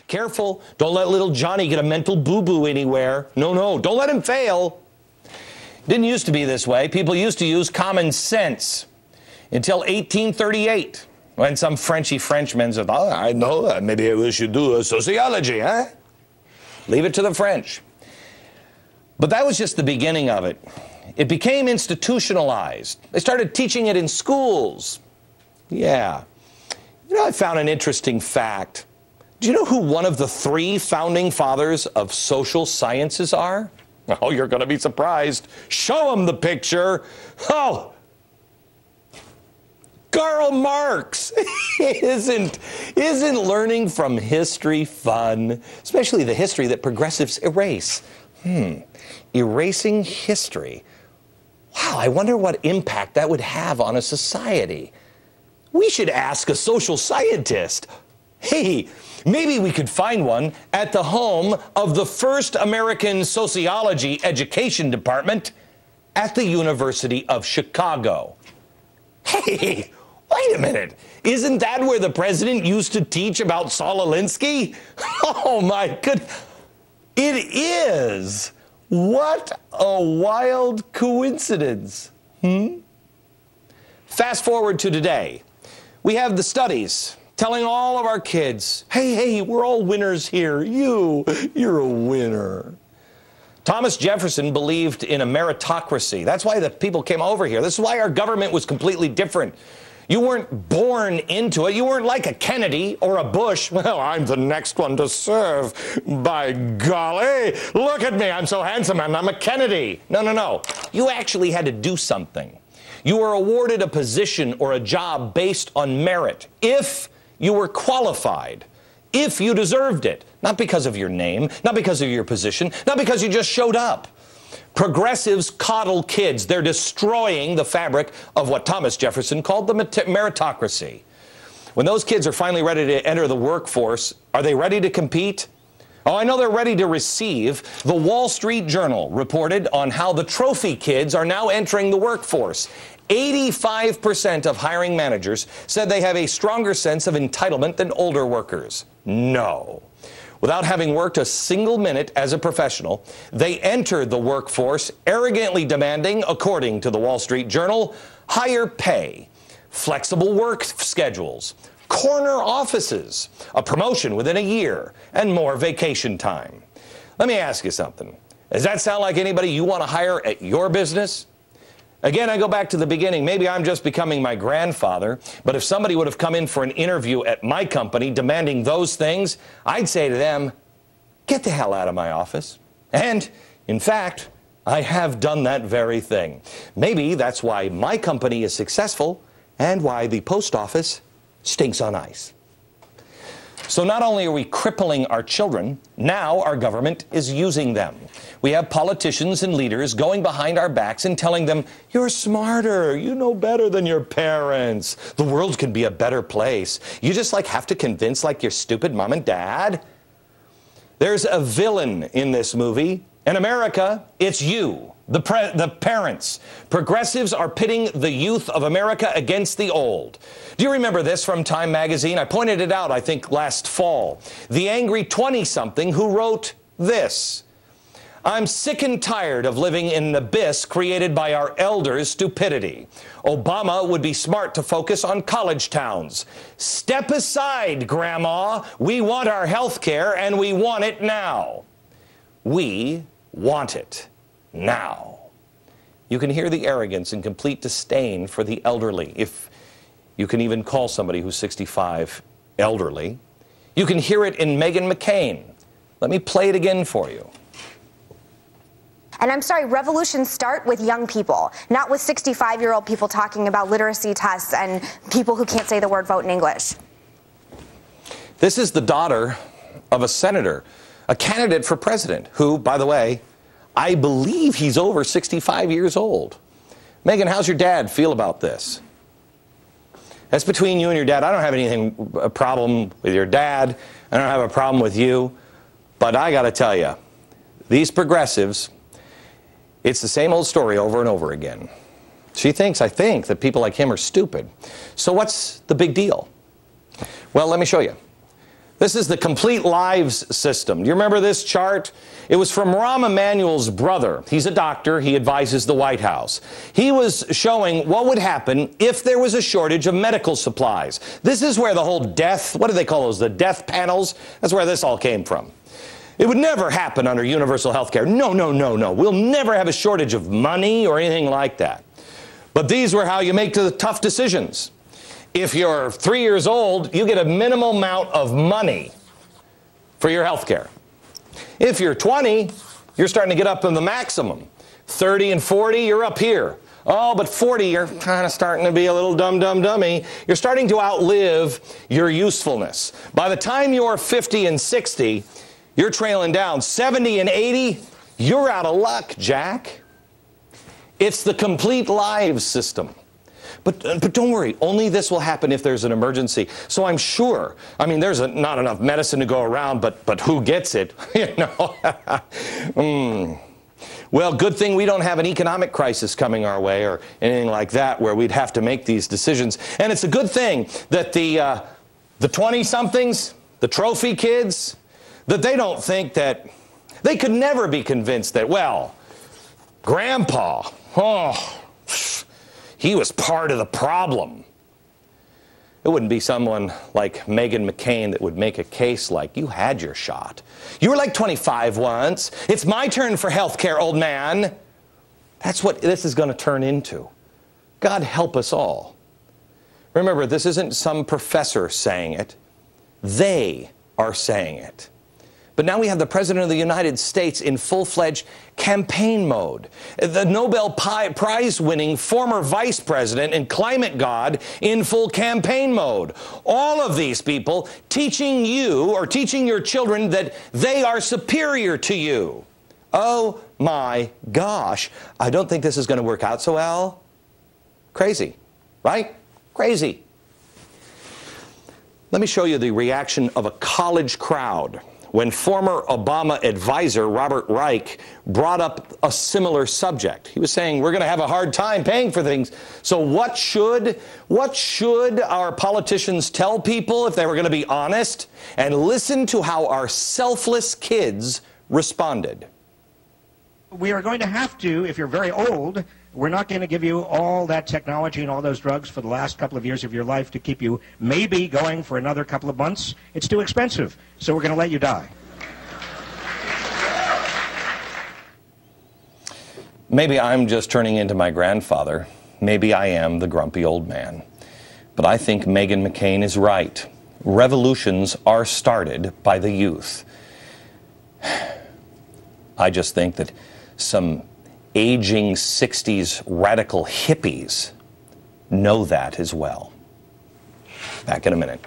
Careful, don't let little Johnny get a mental boo-boo anywhere. No, don't let him fail. Didn't used to be this way. People used to use common sense until 1838, when some Frenchy Frenchmen said, oh, I know, maybe we should do a sociology, huh? Leave it to the French. But that was just the beginning of it. It became institutionalized. They started teaching it in schools. Yeah. You know, I found an interesting fact. Do you know who one of the 3 founding fathers of social sciences are? Oh, you're going to be surprised. Show them the picture. Oh, Karl Marx. Isn't learning from history fun? Especially the history that progressives erase. Erasing history. Wow, I wonder what impact that would have on a society. We should ask a social scientist. Hey, maybe we could find one at the home of the first American sociology education department at the University of Chicago. Hey, wait a minute. Isn't that where the president used to teach about Saul Alinsky? Oh, my goodness. It is. What a wild coincidence. Fast forward to today. We have the studies telling all of our kids, hey, we're all winners here. You're a winner. Thomas Jefferson believed in a meritocracy. That's why the people came over here. This is why our government was completely different. You weren't born into it. You weren't like a Kennedy or a Bush. Well, I'm the next one to serve. By golly, look at me. I'm so handsome and I'm a Kennedy. No. You actually had to do something. You were awarded a position or a job based on merit. If you were qualified, if you deserved it, not because of your name, not because of your position, not because you just showed up. Progressives coddle kids. They're destroying the fabric of what Thomas Jefferson called the meritocracy. When those kids are finally ready to enter the workforce, are they ready to compete? Oh, I know they're ready to receive. The Wall Street Journal reported on how the trophy kids are now entering the workforce. 85% of hiring managers said they have a stronger sense of entitlement than older workers. No. Without having worked a single minute as a professional, they entered the workforce arrogantly demanding, according to the Wall Street Journal, higher pay, flexible work schedules, corner offices, a promotion within a year, and more vacation time. Let me ask you something. Does that sound like anybody you want to hire at your business? Again, I go back to the beginning. Maybe I'm just becoming my grandfather, but if somebody would have come in for an interview at my company demanding those things, I'd say to them, get the hell out of my office. And, in fact, I have done that very thing. Maybe that's why my company is successful and why the post office stinks on ice. So not only are we crippling our children, now our government is using them. We have politicians and leaders going behind our backs and telling them, you're smarter, you know better than your parents. The world can be a better place. You just have to convince your stupid mom and dad. There's a villain in this movie. In America, it's you, the parents. Progressives are pitting the youth of America against the old. Do you remember this from Time magazine? I pointed it out, I think, last fall. The angry 20-something who wrote this. I'm sick and tired of living in an abyss created by our elders' stupidity. Obama would be smart to focus on college towns. Step aside, Grandma. We want our health care, and we want it now. We want it now. You can hear the arrogance and complete disdain for the elderly, if you can even call somebody who's 65 elderly. You can hear it in Meghan McCain. Let me play it again for you. And I'm sorry, revolutions start with young people, not with 65-year-old people talking about literacy tests and people who can't say the word vote in English. This is the daughter of a senator, a candidate for president, who, by the way, I believe he's over 65 years old. Megan, how's your dad feel about this? That's between you and your dad. I don't have a problem with your dad. I don't have a problem with you. But I got to tell you, these progressives, it's the same old story over and over again. I think, that people like him are stupid. So what's the big deal? Well, let me show you. This is the Complete Lives system. Do you remember this chart? It was from Rahm Emanuel's brother. He's a doctor. He advises the White House. He was showing what would happen if there was a shortage of medical supplies. This is where the whole death, what do they call those, the death panels? That's where this all came from. It would never happen under universal health care. No, no, no, no. We'll never have a shortage of money or anything like that. But these were how you make the tough decisions. If you're 3 years old, you get a minimal amount of money for your health care. If you're 20, you're starting to get up in the maximum. 30 and 40, you're up here. Oh, but 40, you're kind of starting to be a little dummy. You're starting to outlive your usefulness. By the time you're 50 and 60, you're trailing down. 70 and 80, you're out of luck, Jack. It's the Complete Lives system. But don't worry, only this will happen if there's an emergency. So I'm sure, I mean, there's not enough medicine to go around, but who gets it? You know? Well, good thing we don't have an economic crisis coming our way or anything like that where we'd have to make these decisions. And it's a good thing that the 20-somethings, the trophy kids, that they don't think that, they could never be convinced that, well, Grandpa, he was part of the problem. It wouldn't be someone like Meghan McCain that would make a case like, you had your shot. You were like 25 once. It's my turn for health care, old man. That's what this is going to turn into. God help us all. Remember, this isn't some professor saying it. They are saying it. But now we have the President of the United States in full-fledged campaign mode. The Nobel Prize-winning former Vice President and climate god in full campaign mode. All of these people teaching you or teaching your children that they are superior to you. Oh my gosh. I don't think this is going to work out so well. Crazy, right? Crazy. Let me show you the reaction of a college crowd when former Obama advisor Robert Reich brought up a similar subject. He was saying, we're going to have a hard time paying for things. So what should our politicians tell people if they were going to be honest? And listen to how our selfless kids responded. We are going to have to, if you're very old, we're not going to give you all that technology and all those drugs for the last couple of years of your life to keep you maybe going for another couple of months. It's too expensive, so we're going to let you die. Maybe I'm just turning into my grandfather. Maybe I am the grumpy old man. But I think Meghan McCain is right. Revolutions are started by the youth. I just think that some aging 60s radical hippies know that as well. Back in a minute.